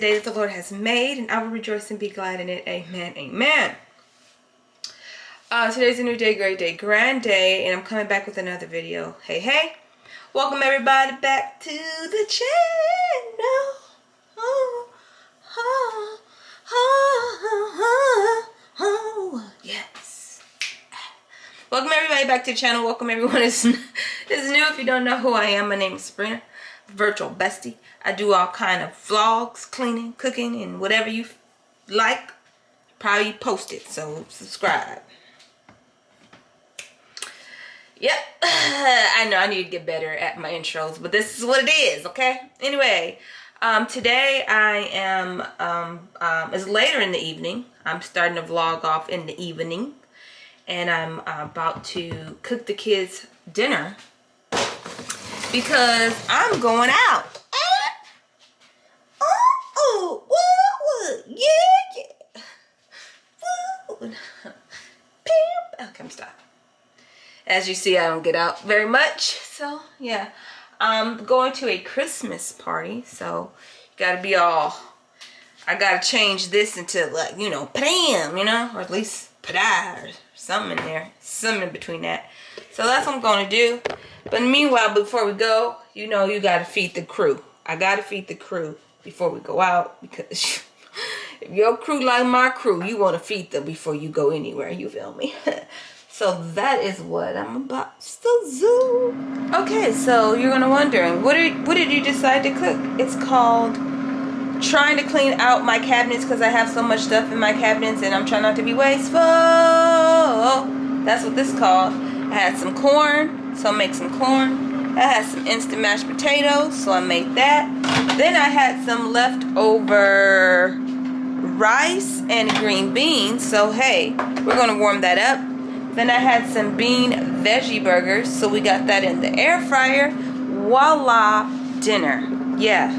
day that the Lord has made, and I will rejoice and be glad in it. Amen. Amen. Today's a new day, great day, grand day, and I'm coming back with another video. Hey, hey. Welcome everybody back to the channel. Yes. Welcome everybody back to the channel. Welcome everyone is new. If you don't know who I am, my name is Sabrina, virtual bestie. I do all kind of vlogs, cleaning, cooking, and whatever you like. Probably post it, so subscribe. Yep, I know I need to get better at my intros, but this is what it is, okay? Anyway, today I am, it's later in the evening. I'm starting to vlog off in the evening, and I'm about to cook the kids dinner because I'm going out. Yeah. Okay, I'm stopping. As you see, I don't get out very much, so yeah. I'm going to a Christmas party, so you gotta be all, I gotta change this into like, you know, pam, you know, or at least pada or something in there, something in between that. So that's what I'm gonna do. But meanwhile, before we go, you know, you gotta feed the crew. I gotta feed the crew before we go out, because if your crew like my crew, you want to feed them before you go anywhere, you feel me? So that is what I'm about to do. Okay, so you're gonna wonder, what did you decide to cook? It's called trying to clean out my cabinets, because I have so much stuff in my cabinets and I'm trying not to be wasteful. That's what this is called. I had some corn, so I make some corn. I had some instant mashed potatoes, so I made that. Then I had some leftover rice and green beans, so hey, we're gonna warm that up. Then I had some bean veggie burgers, so we got that in the air fryer. Voila, dinner. Yeah,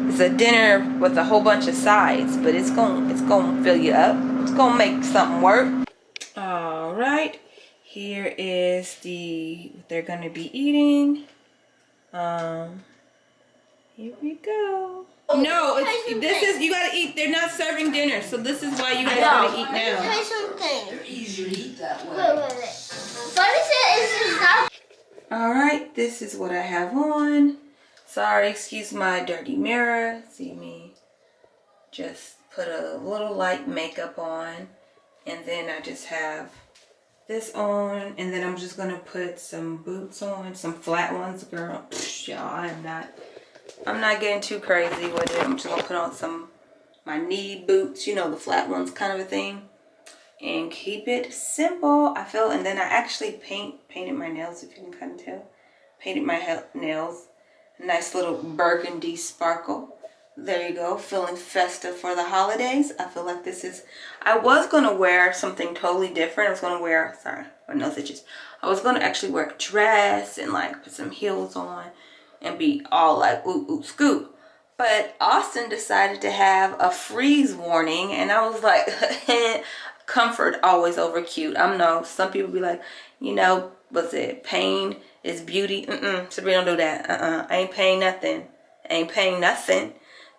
it's a dinner with a whole bunch of sides, but it's gonna fill you up. It's gonna make something work. All right, here is what they're gonna be eating. Here we go. No, you gotta eat. They're not serving dinner, so this is why you guys gotta eat now. Let me try something. They're easier to eat that way. Wait. Funny is not. Alright, this is what I have on. Sorry, excuse my dirty mirror. See me just put a little light makeup on, and then I just have this on, and then I'm just gonna put some boots on, some flat ones, girl. Y'all, I'm not getting too crazy with it. I'm just gonna put on my knee boots, you know, the flat ones kind of a thing, and keep it simple. I feel, and then I actually painted my nails, if you can kind of tell. Painted my nails, a nice little burgundy sparkle. There you go, feeling festive for the holidays. I feel like this is, I was gonna wear something totally different. I was gonna wear, sorry, my nose itches. I was gonna actually wear a dress and like put some heels on and be all like ooh scoop, but Austin decided to have a freeze warning, and I was like, comfort always over cute. I know some people be like, you know, what's it, pain is beauty. Sabrina, don't do that. I ain't paying nothing.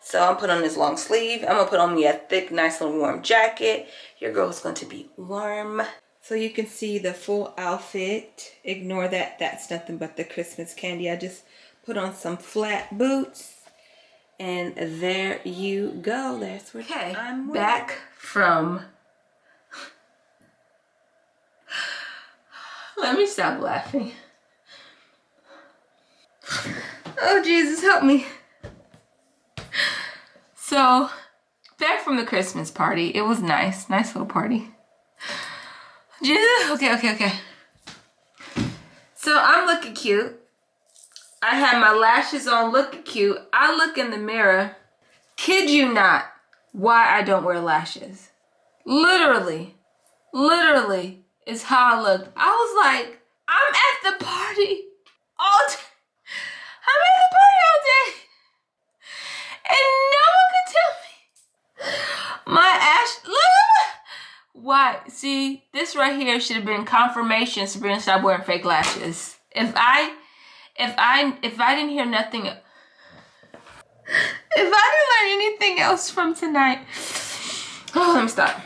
So I'm put on this long sleeve. I'm gonna put on me a thick, nice little warm jacket. Your girl's going to be warm. So you can see the full outfit. Ignore that, that's nothing but the Christmas candy. I just put on some flat boots, and there you go. That's where I'm back from. Let me stop laughing. Oh, Jesus, help me. So, back from the Christmas party. It was nice little party. Jesus, okay. So I'm looking cute. I have my lashes on looking cute. I look in the mirror. Kid you not, why I don't wear lashes. Literally is how I look. I was like, I'm at the party all day. I'm at the party all day. And no one can tell me. My ash, look. Why? See, this right here should have been confirmation Sabrina stopped wearing fake lashes. If I didn't hear nothing, If I didn't learn anything else from tonight, oh, let me stop.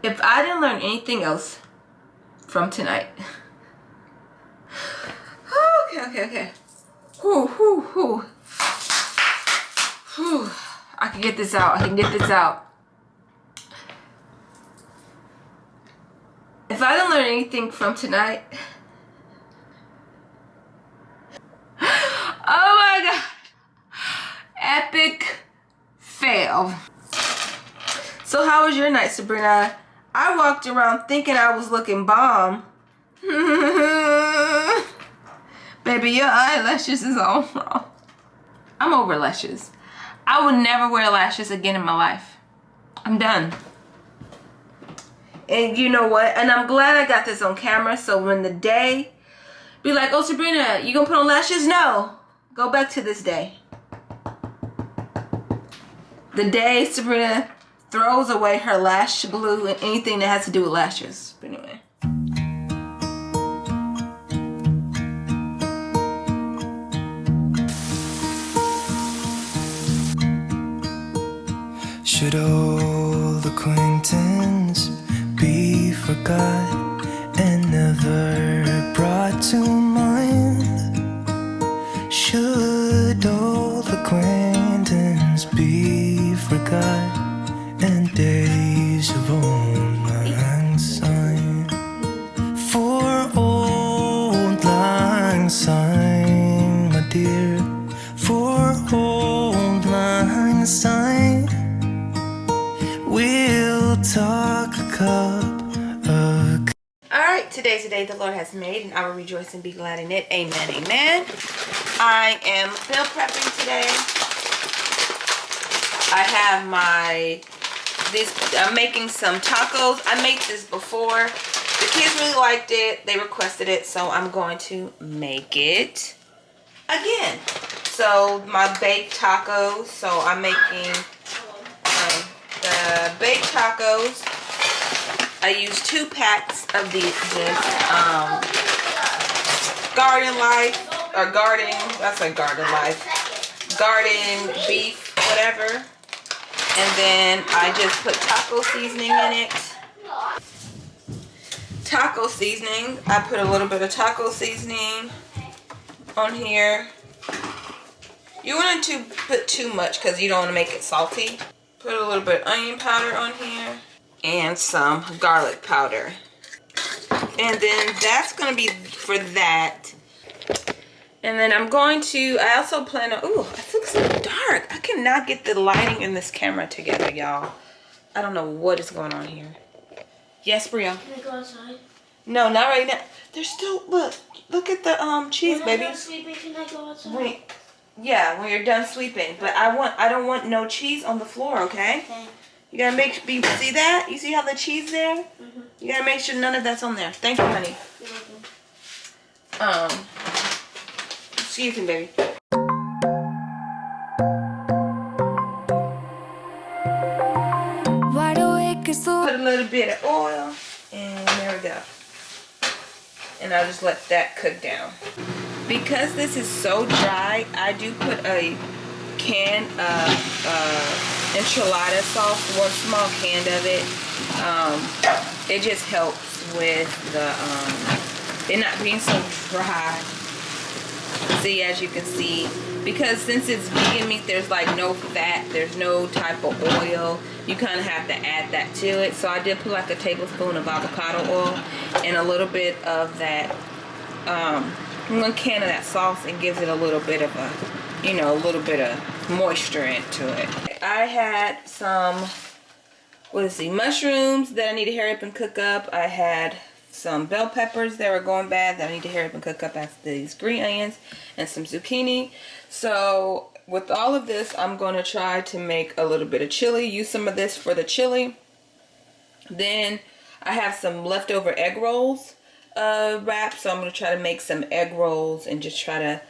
If I didn't learn anything else from tonight, okay. Whew. I can get this out. If I didn't learn anything from tonight, oh my God, epic fail. So how was your night, Sabrina? I walked around thinking I was looking bomb. Baby, your eyelashes is all wrong. I'm over lashes. I would never wear lashes again in my life. I'm done. And you know what? And I'm glad I got this on camera, so when the day be like, oh, Sabrina, you gonna put on lashes? No. Go back to this day. The day Sabrina throws away her lash glue and anything that has to do with lashes. But anyway. Should old acquaintance be forgot and never brought to mind? Should old acquaintance be forgot and days of old lang syne? For old lang syne, my dear, for old lang syne, we'll talk a cup of. Alright, today's the day the Lord has made, and I will rejoice and be glad in it. Amen, amen. I am meal prepping today. I have I'm making some tacos. I made this before. The kids really liked it. They requested it, so I'm going to make it again. So my baked tacos. So I'm making the baked tacos. I use 2 packs of this Garden Life or Garden. That's like Garden Life. Garden beef, whatever. And then I just put taco seasoning in it. Taco seasoning. I put a little bit of taco seasoning on here. You want to put too much because you don't want to make it salty. Put a little bit of onion powder on here and some garlic powder. And then that's going to be for that. And then I'm going to, I also plan on, ooh, it looks so dark. I cannot get the lighting in this camera together, y'all. I don't know what is going on here. Yes, Bria? Can I go outside? No, not right now. There's still, look at the cheese, when baby. I'm done sleeping, can I go outside? Wait, yeah, when you're done sleeping. But I don't want no cheese on the floor, okay? Okay. You gotta see that? You see how the cheese there? Mm-hmm. You gotta make sure none of that's on there. Thank you, honey. You're welcome. Excuse me, baby. Wide awake is the. Put a little bit of oil, and there we go. And I'll just let that cook down. Because this is so dry, I do put a can of enchilada sauce, 1 small can of it. It just helps with the it not being so dry. See, as you can see, because since it's vegan meat, there's like no fat, there's no type of oil. You kind of have to add that to it. So I did put like a tablespoon of avocado oil and a little bit of that 1 can of that sauce, and gives it a little bit of a, you know, a little bit of moisture into it. I had some, mushrooms that I need to hurry up and cook up. I had some bell peppers that were going bad that I need to hurry up and cook up after these green onions, and some zucchini. So with all of this, I'm going to try to make a little bit of chili, use some of this for the chili. Then I have some leftover egg rolls wrapped, so I'm going to try to make some egg rolls and just try to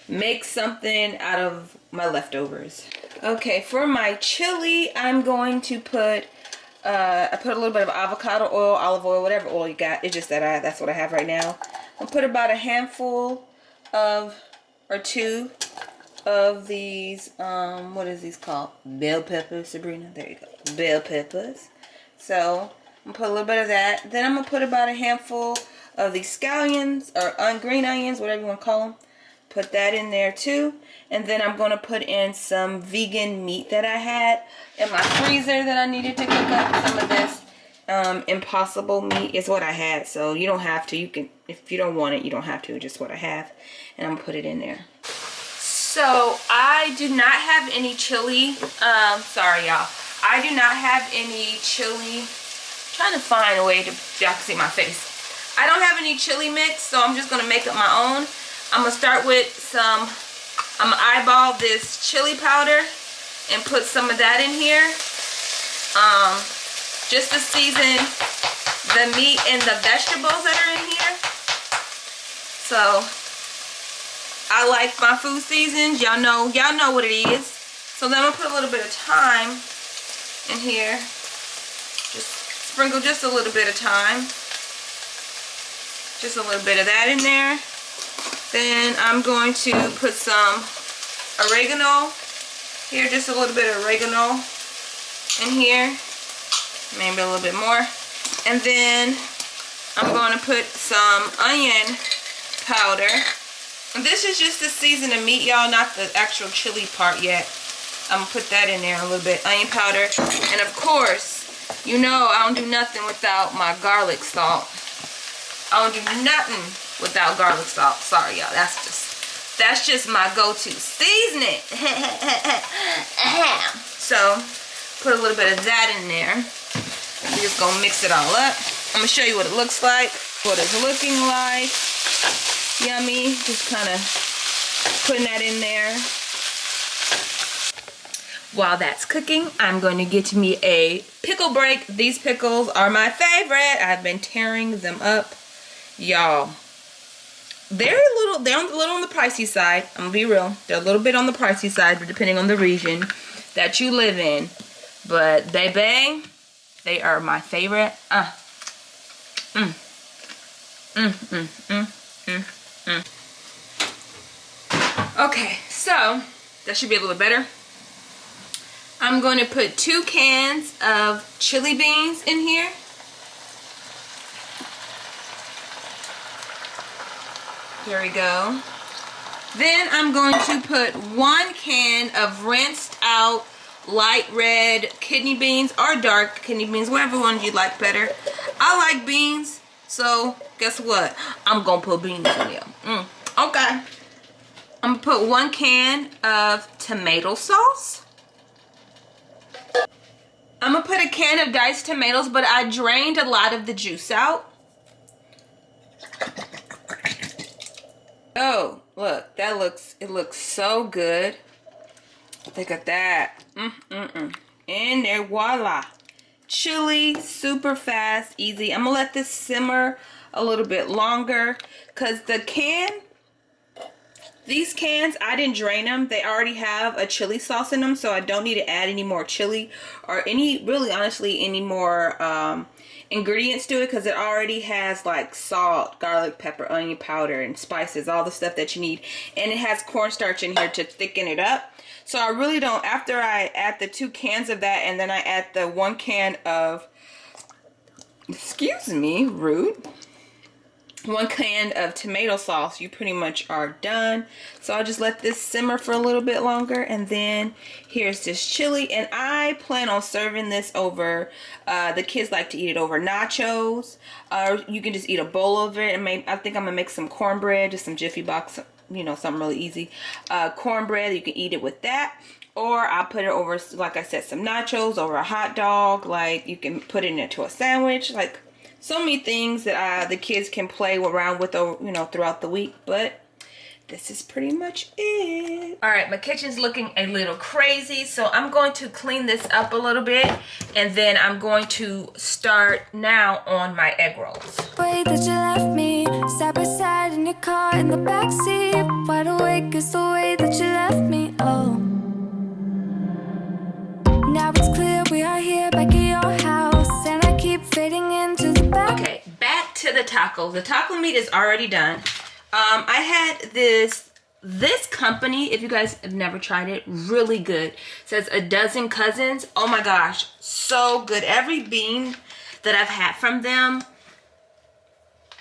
make something out of my leftovers. Okay, for my chili, I'm going to put I put a little bit of avocado oil, olive oil, whatever oil you got. It's just that that's what I have right now. I'll put about a handful of, or 2 of these, what is these called? Bell peppers, Sabrina. There you go. Bell peppers. So I'm gonna put a little bit of that. Then I'm gonna put about a handful of these scallions or green onions, whatever you want to call them. Put that in there too. And then I'm gonna put in some vegan meat that I had in my freezer that I needed to cook up. Some of this impossible meat is what I had. So you don't have to. You can, if you don't want it, you don't have to. Just what I have. And I'm gonna put it in there. So I do not have any chili. Sorry y'all. I do not have any chili. I'm trying to find a way to y'all can see my face. I don't have any chili mix, so I'm just gonna make up my own. I'm gonna start with some. I'm gonna eyeball this chili powder and put some of that in here. Just to season the meat and the vegetables that are in here. So I like my food seasons. Y'all know what it is. So then I'm gonna put a little bit of thyme in here. Just sprinkle just a little bit of thyme. Just a little bit of that in there. Then I'm going to put some oregano here, just a little bit of oregano in here, maybe a little bit more. And then I'm going to put some onion powder. And this is just to season the meat, y'all, not the actual chili part yet. I'm gonna put that in there a little bit, onion powder. And of course, you know I don't do nothing without my garlic salt. I don't do nothing without garlic salt. Sorry y'all, that's just my go-to seasoning. So put a little bit of that in there. We're just gonna mix it all up. I'm gonna show you what it looks like, what it's looking like. Yummy. Just kind of putting that in there. While that's cooking, I'm going to get me a pickle break. These pickles are my favorite. I've been tearing them up, y'all. They're a little on the pricey side. I'm gonna be real. They're a little bit on the pricey side, but depending on the region that you live in. But they are my favorite. Okay, so that should be a little better. I'm going to put 2 cans of chili beans in here. There we go. Then I'm going to put 1 can of rinsed out light red kidney beans or dark kidney beans, whatever one you like better. I like beans, so guess what? I'm gonna put beans in here. Okay. I'm gonna put 1 can of tomato sauce. I'm gonna put a can of diced tomatoes, but I drained a lot of the juice out. Oh, look, it looks so good. Look at that. And there, voila. Chili, super fast, easy. I'm gonna let this simmer a little bit longer because these cans, I didn't drain them. They already have a chili sauce in them, so I don't need to add any more chili or really honestly any more ingredients to it because it already has like salt, garlic, pepper, onion powder, and spices, all the stuff that you need. And it has cornstarch in here to thicken it up. So I really don't, after I add the 2 cans of that and then I add the 1 can of, excuse me, rude. 1 can of tomato sauce, you pretty much are done. So I'll just let this simmer for a little bit longer. And then here's this chili. And I plan on serving this over, the kids like to eat it over nachos. You can just eat a bowl of it. And I think I'm going to make some cornbread, just some Jiffy Box, you know, something really easy. Cornbread, you can eat it with that. Or I'll put it over, like I said, some nachos, over a hot dog. Like, you can put it into a sandwich. Like, so many things that the kids can play around with, you know, throughout the week. But this is pretty much it. All right, my kitchen's looking a little crazy, so I'm going to clean this up a little bit, and then I'm going to start now on my egg rolls. The way that you left me, side by side in your car in the backseat, wide awake is the way that you left me. Oh, now it's clear we are here back at your house, and I keep fading into the back. Okay, back to the tacos. The taco meat is already done. I had this This company, if you guys have never tried it, really good. It says a dozen cousins. Oh my gosh, so good. Every bean that I've had from them,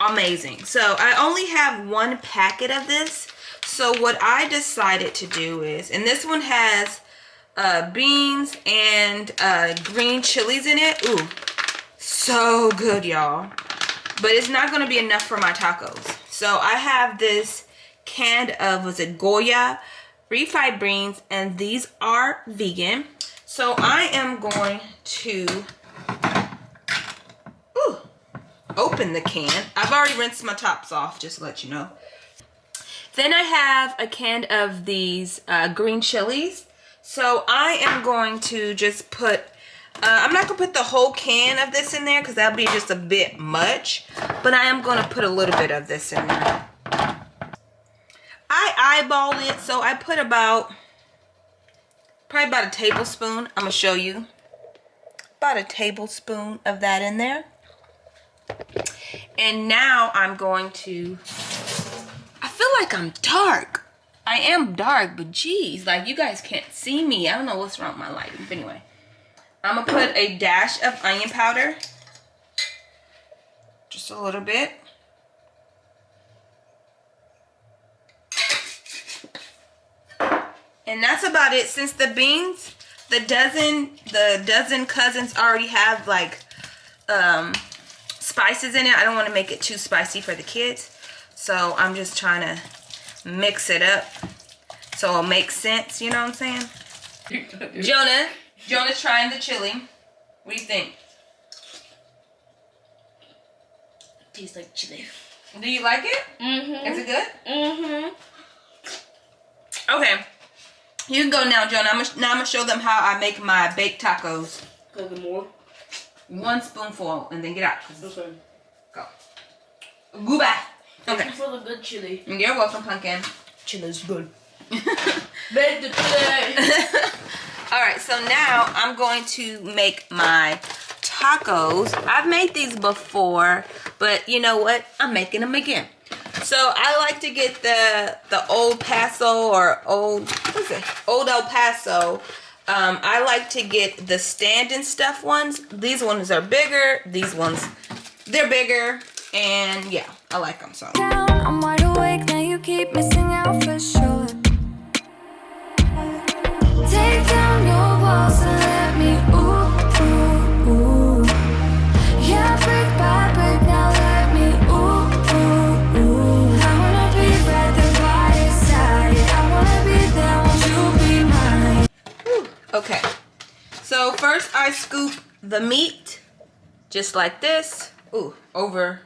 amazing. So I only have one packet of this. So what I decided to do is, and this one has beans and green chilies in it. Ooh, so good, y'all. But it's not going to be enough for my tacos. So I have this can of, was it Goya refried beans, and these are vegan. So I am going to open the can. I've already rinsed my tops off, just to let you know. Then I have a can of these green chilies. So I am going to just put, I'm not going to put the whole can of this in there because that'll be just a bit much. But I am going to put a little bit of this in there. I eyeballed it, so I put probably about a tablespoon. I'm going to show you. About a tablespoon of that in there. And now I'm going to, I feel like I'm dark. I am dark, but geez, like you guys can't see me. I don't know what's wrong with my lighting. But anyway, I'm going to put a dash of onion powder. Just a little bit. And that's about it. Since the beans, the dozen cousins already have like spices in it. I don't want to make it too spicy for the kids. So I'm just trying to mix it up so it'll make sense, you know what I'm saying? Jonah's trying the chili. What do you think? Tastes like chili. Do you like it? Mm-hmm. Is it good? Mm-hmm. Okay. You can go now, Jonah. Now I'm gonna show them how I make my baked tacos. Cook more. 1 spoonful and then get out. Okay. Go. Goodbye. Thank Okay. you for the good chili. You're welcome, pumpkin. Chili's good. Bake the chili. Alright, so now I'm going to make my tacos. I've made these before, but you know what? I'm making them again. So I like to get the Old Paso or Old El Paso. I like to get the stand and stuff ones. These ones are bigger. These ones, they're bigger. And yeah, I like them so. Down, I'm wide awake, now you keep missing out for sure. Take down your walls and let me ooh, ooh, ooh. Yeah, brick by brick, now let me ooh, ooh, ooh. I wanna be right there by your side. I wanna be there, won't you be mine? Whew. Okay, so first I scoop the meat just like this. Ooh, over.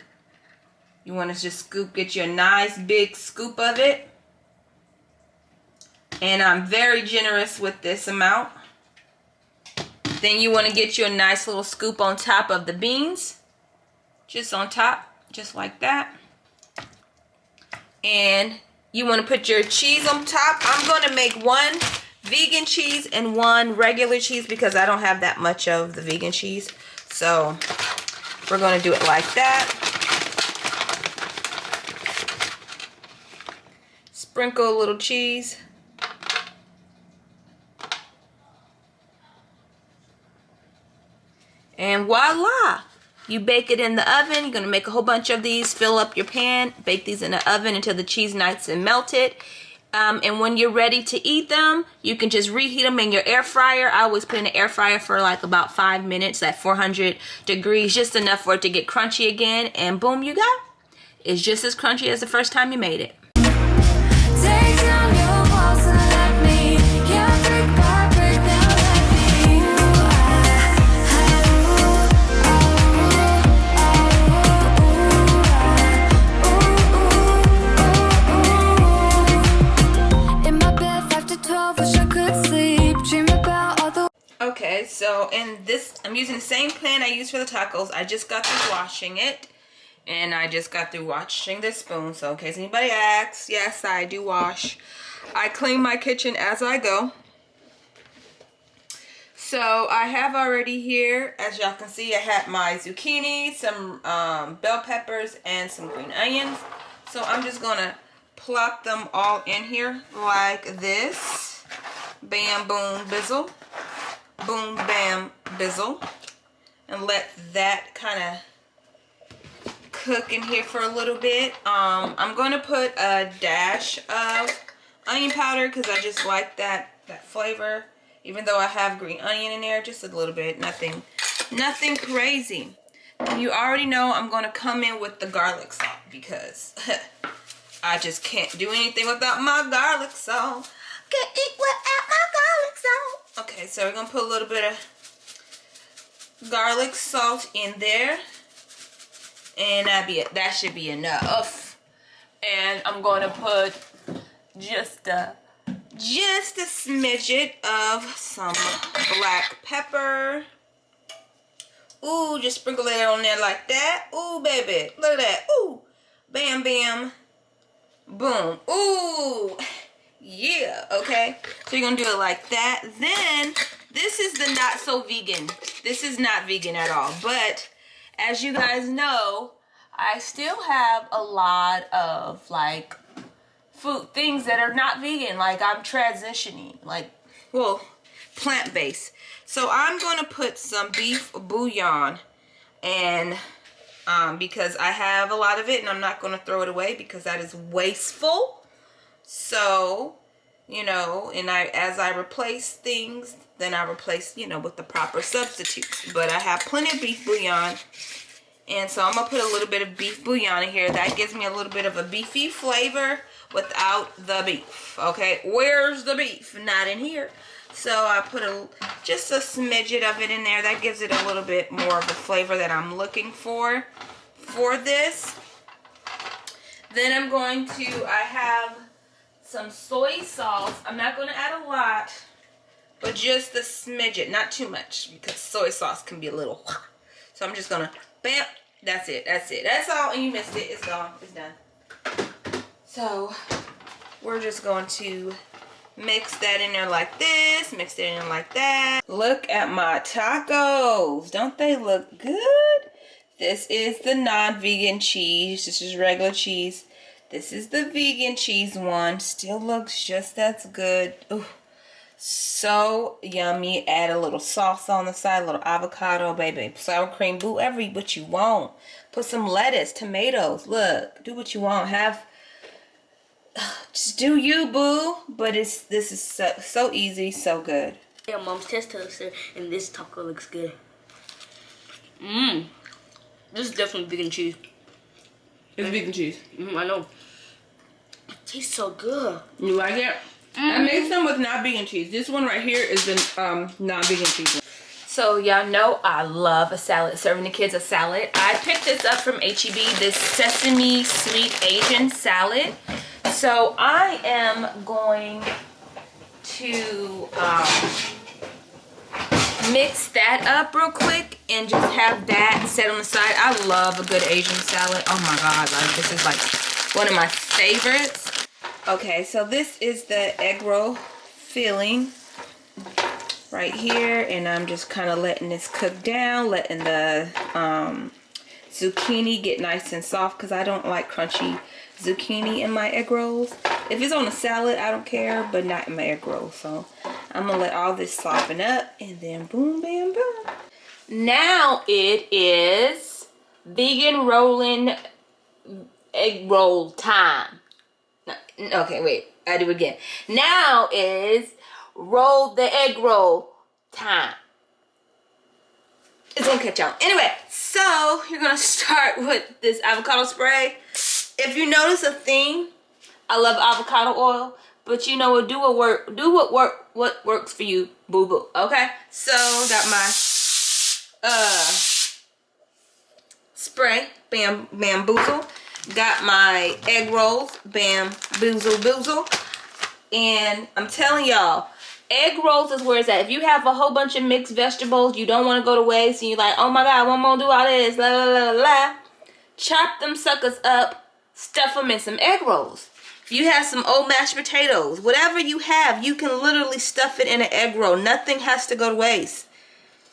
You want to just get you a nice big scoop of it. And I'm very generous with this amount. Then you want to get you a nice little scoop on top of the beans. Just on top, just like that. And you want to put your cheese on top. I'm going to make 1 vegan cheese and 1 regular cheese because I don't have that much of the vegan cheese. So we're going to do it like that. Sprinkle a little cheese. And voila! You bake it in the oven. You're going to make a whole bunch of these. Fill up your pan. Bake these in the oven until the cheese nice and melted. And when you're ready to eat them, you can just reheat them in your air fryer. I always put in the air fryer for like about 5 minutes at 400 degrees. Just enough for it to get crunchy again. And boom, you got it. It's just as crunchy as the first time you made it. Take down your walls and let me, yeah, brick by brick, now let me. In my bed 5 to 12, wish I could sleep, dream about all the. Okay, so in this, I'm using the same pan I used for the tacos. I just got through washing it. And I just got through washing this spoon. So in case anybody asks, yes, I do wash. I clean my kitchen as I go. So I have already here, as y'all can see, I had my zucchini, some bell peppers, and some green onions. So I'm just gonna plop them all in here like this. Bam, boom, bizzle. Boom, bam, bizzle. And let that kind of cook in here for a little bit. I'm going to put a dash of onion powder because I just like that flavor. Even though I have green onion in there, just a little bit. Nothing crazy. You already know I'm going to come in with the garlic salt because I just can't do anything without my garlic salt. Can't eat without my garlic salt. Okay, so we're going to put a little bit of garlic salt in there. And that should be enough. And I'm going to put just a smidget of some black pepper. Ooh, just sprinkle it on there like that. Ooh, baby, look at that. Ooh, bam, bam, boom. Ooh, yeah, okay. So you're gonna do it like that. Then, this is the not so vegan. This is not vegan at all. But, as you guys know, I still have a lot of, like, things that are not vegan. Like, I'm transitioning. Like, well, plant-based. So I'm going to put some beef bouillon, and because I have a lot of it and I'm not going to throw it away because that is wasteful. So, you know, and as I replace things, then I replace, you know, with the proper substitutes. But I have plenty of beef bouillon, and so I'm going to put a little bit of beef bouillon in here. That gives me a little bit of a beefy flavor without the beef. Okay, where's the beef? Not in here. So I put just a smidget of it in there. That gives it a little bit more of the flavor that I'm looking for this. Then I'm going to, I have some soy sauce. I'm not going to add a lot, but just a smidget, not too much, because soy sauce can be a little. So I'm just going to, bam, that's it, that's all, and you missed it, it's gone, it's done. So we're just going to mix that in there like this, mix it in like that. Look at my tacos. Don't they look good? This is the non-vegan cheese. This is regular cheese. This is the vegan cheese one. Still looks just as good. Ooh, so yummy. Add a little sauce on the side, a little avocado, baby. Sour cream, do what you want. Put some lettuce, tomatoes. Look, do what you want. Just do you, boo. But this is so easy, so good. Yeah, Mom's test toaster, and this taco looks good. This is definitely vegan cheese. It's vegan cheese. I know. It tastes so good. You like it? I made some with not vegan cheese. This one right here is the non-vegan cheese one. So y'all know I love a salad, serving the kids a salad. I picked this up from H-E-B, this sesame sweet Asian salad. So I am going to mix that up real quick and just have that set on the side. I love a good Asian salad. Oh my God, like this is like one of my favorites. Okay, so this is the egg roll filling right here, and I'm just kind of letting this cook down, letting the zucchini get nice and soft because I don't like crunchy zucchini in my egg rolls. If it's on a salad, I don't care, but not in my egg rolls. So I'm gonna let all this soften up, and then boom, bam, boom. Now it is vegan rolling egg roll time. Okay, wait, I do it again. Now is roll the egg roll time. It's gonna catch on. Anyway, so you're gonna start with this avocado spray. If you notice a theme, I love avocado oil, but you know what? Do what works for you, boo boo. Okay. So got my spray, bam boozle. Got my egg rolls, bam boozle. And I'm telling y'all, egg rolls is where it's at. If you have a whole bunch of mixed vegetables, you don't want to go to waste, and you're like, oh my God, what am I gonna do all this? La la la la. Chop them suckers up. Stuff them in some egg rolls. If you have some old mashed potatoes, whatever you have, you can literally stuff it in an egg roll. Nothing has to go to waste.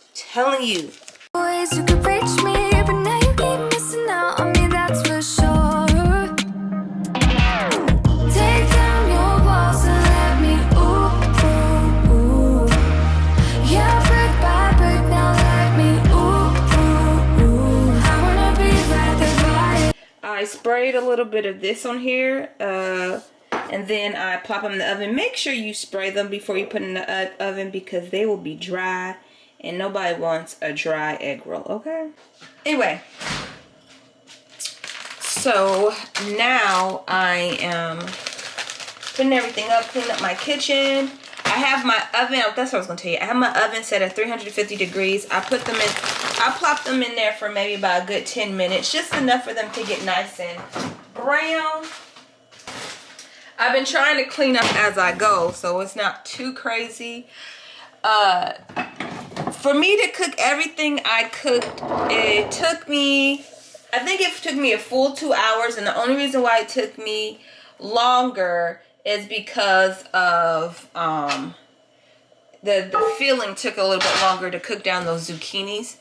I'm telling you. Boys, you could reach me, but now you keep missing out on me, that's for sure. sprayed a little bit of this on here, and then I plop them in the oven. Make sure you spray them before you put in the oven because they will be dry, and nobody wants a dry egg roll, okay? Anyway, so now I am putting everything up, cleaning up my kitchen. I have my oven, that's what I was gonna tell you. I have my oven set at 350 degrees. I plop them in there for maybe about a good 10 minutes, just enough for them to get nice and brown. I've been trying to clean up as I go, so it's not too crazy. For me to cook everything I cooked, I think it took me a full 2 hours, and the only reason why it took me longer is because of the filling took a little bit longer to cook down those zucchinis.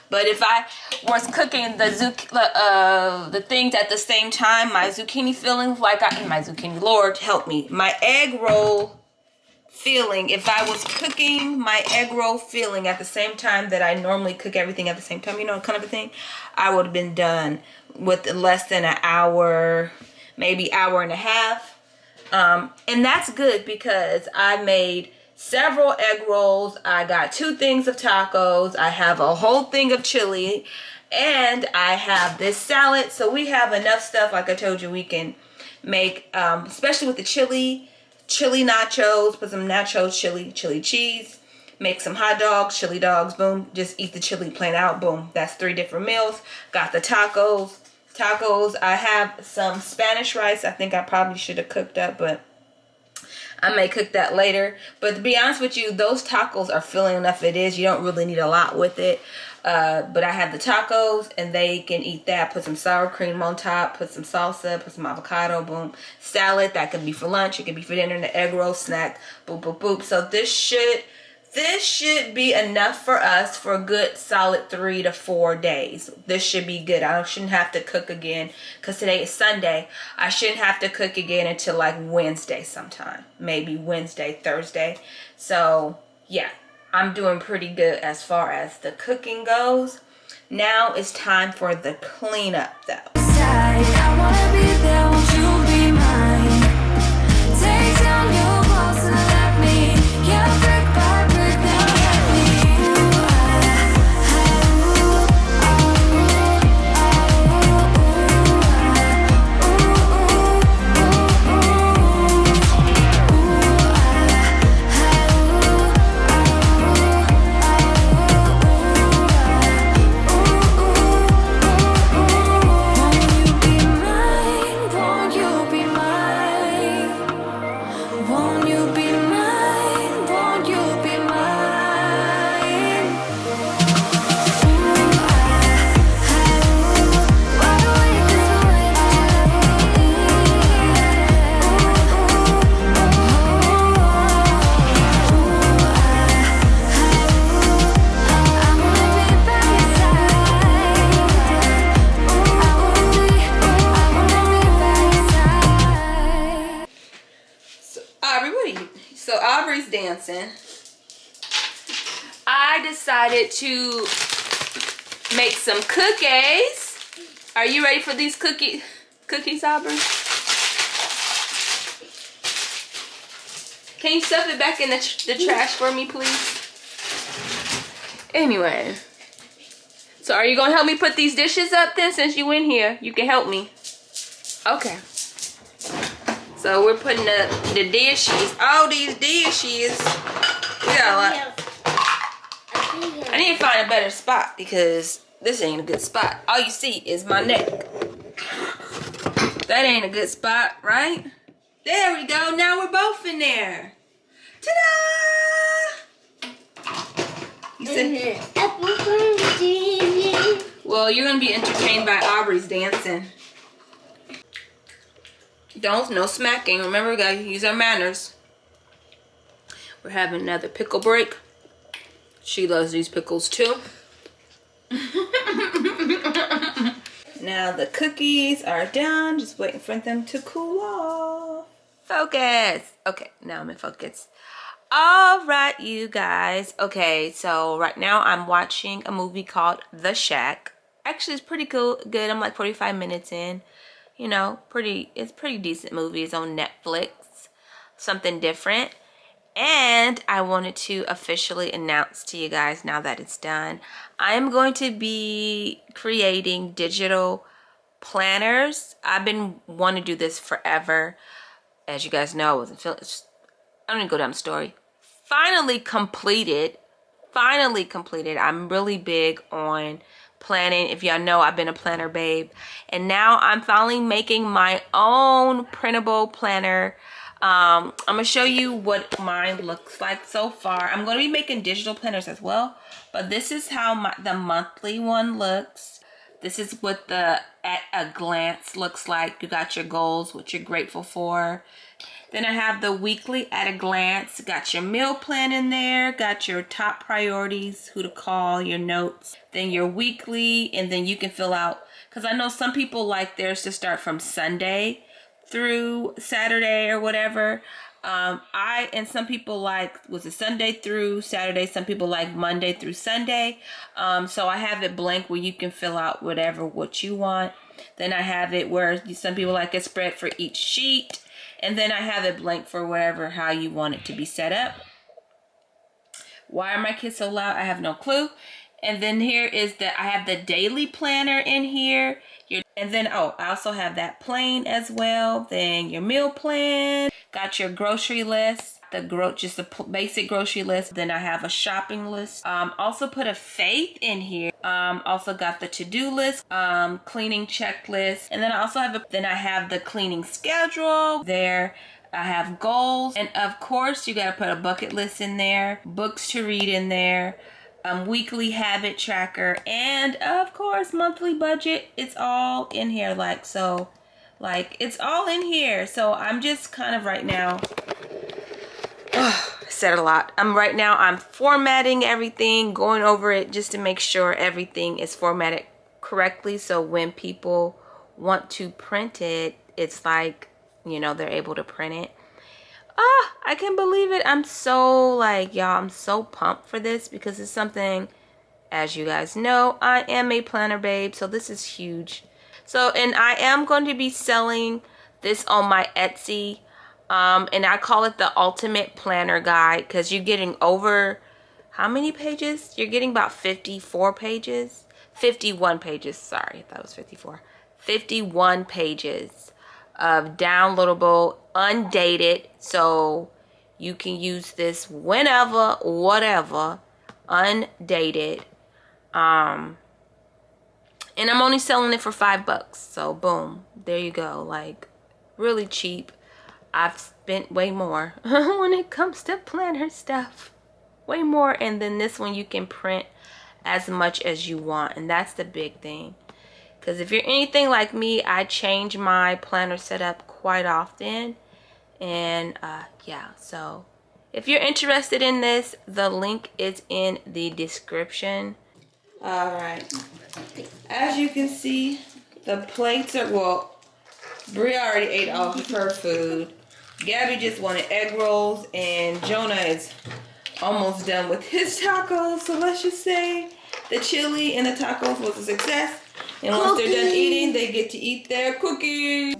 But if I was cooking the things at the same time, my zucchini filling, Lord help me, my egg roll filling, if I was cooking my egg roll filling at the same time that I normally cook everything at the same time, you know, kind of a thing, I would have been done with less than an hour, maybe hour and a half. And that's good because I made several egg rolls. I got 2 things of tacos. I have a whole thing of chili, and I have this salad. So we have enough stuff, like I told you, we can make, especially with the chili nachos, put some nachos, chili cheese, make some hot dogs, chili dogs, boom. Just eat the chili plain out, boom. That's 3 different meals. Got the tacos. I have some Spanish rice. I think I probably should have cooked up, but I may cook that later. But to be honest with you, those tacos are filling enough. It is. You don't really need a lot with it. But I have the tacos, and they can eat that. Put some sour cream on top. Put some salsa. Put some avocado. Boom. Salad. That could be for lunch. It could be for dinner. And the egg roll snack. Boop, boop, boop. So this should be enough for us for a good solid 3 to 4 days. This should be good. I shouldn't have to cook again because today is Sunday. I shouldn't have to cook again until like Wednesday sometime. Maybe Wednesday, Thursday. So yeah, I'm doing pretty good as far as the cooking goes. Now it's time for the cleanup though. I wanna be there, won't you be mine? Take down your walls and let me, yeah, brick by brick, now let me. Won't you be mine? Won't you be mine? Won't you be mine? Wide awake is the way I wanna be by your side. I wanna be by your side. So Aubrey, so Aubrey's dancing. I decided to make some cookies. Are you ready for these cookies, Aubrey? Can you stuff it back in the trash for me, please? Anyway. So are you going to help me put these dishes up then since you in here? You can help me. Okay. So we're putting the dishes, all these dishes. We got a lot. I need to find a better spot because this ain't a good spot. All you see is my neck. That ain't a good spot, right? There we go. Now we're both in there. Ta-da! You said, well, you're going to be entertained by Aubrey's dancing. No smacking. Remember, we got to use our manners. We're having another pickle break. She loves these pickles too. Now the cookies are done. Just waiting for them to cool off. Focus. Okay, now I'm in focus. All right, you guys. Okay, so right now I'm watching a movie called The Shack. Actually, it's pretty cool. Good. I'm like 45 minutes in. you know, it's pretty decent movie. It's on Netflix. Something different. And I wanted to officially announce to you guys now that it's done, I am going to be creating digital planners. I've been wanting to do this forever. As you guys know, I don't even go down the story. Finally completed. I'm really big on planning. If y'all know, I've been a planner babe. And now I'm finally making my own printable planner. I'm gonna show you what mine looks like so far. I'm gonna be making digital planners as well, but this is how the monthly one looks. This is what the at a glance looks like. You got your goals, what you're grateful for. Then I have the weekly at a glance. Got your meal plan in there. Got your top priorities, who to call, your notes. Then your weekly, and then you can fill out, because I know some people like theirs to start from Sunday through Saturday or whatever. And some people like, was it Sunday through Saturday? Some people like Monday through Sunday. So I have it blank where you can fill out what you want. Then I have it where some people like a spread for each sheet. And then I have it blank for how you want it to be set up. Why are my kids so loud? I have no clue. And then here is I have the daily planner in here. And then, I also have that plain as well. Then your meal plan. Got your grocery list. Just a basic grocery list. Then I have a shopping list. Also put a faith in here. Also got the to-do list. Cleaning checklist. And then I also have the cleaning schedule. There I have goals. And of course, you got to put a bucket list in there. Books to read in there. Weekly habit tracker, and of course monthly budget. It's all in here, it's all in here. So I'm just kind of right now, I said a lot. I'm formatting everything, going over it just to make sure everything is formatted correctly, so when people want to print it, it's they're able to print it. I can't believe it. I'm so y'all, I'm so pumped for this because it's something, as you guys know, I am a planner babe, so this is huge. So, and I am going to be selling this on my Etsy, and I call it the Ultimate Planner Guide, because you're getting over, how many pages? You're getting about 51 pages, sorry, that was 54. 51 pages of downloadable, undated, so you can use this whenever, whatever, undated. And I'm only selling it for $5, so boom, there you go. Really cheap. I've spent way more when it comes to planner stuff, way more. And then this one you can print as much as you want, and that's the big thing. Because if you're anything like me, I change my planner setup quite often. And yeah, so if you're interested in this, the link is in the description. All right. As you can see, the plates are, Bria already ate all of her food. Gabby just wanted egg rolls, and Jonah is almost done with his tacos. So let's just say the chili and the tacos was a success. And once they're done eating, they get to eat their cookies.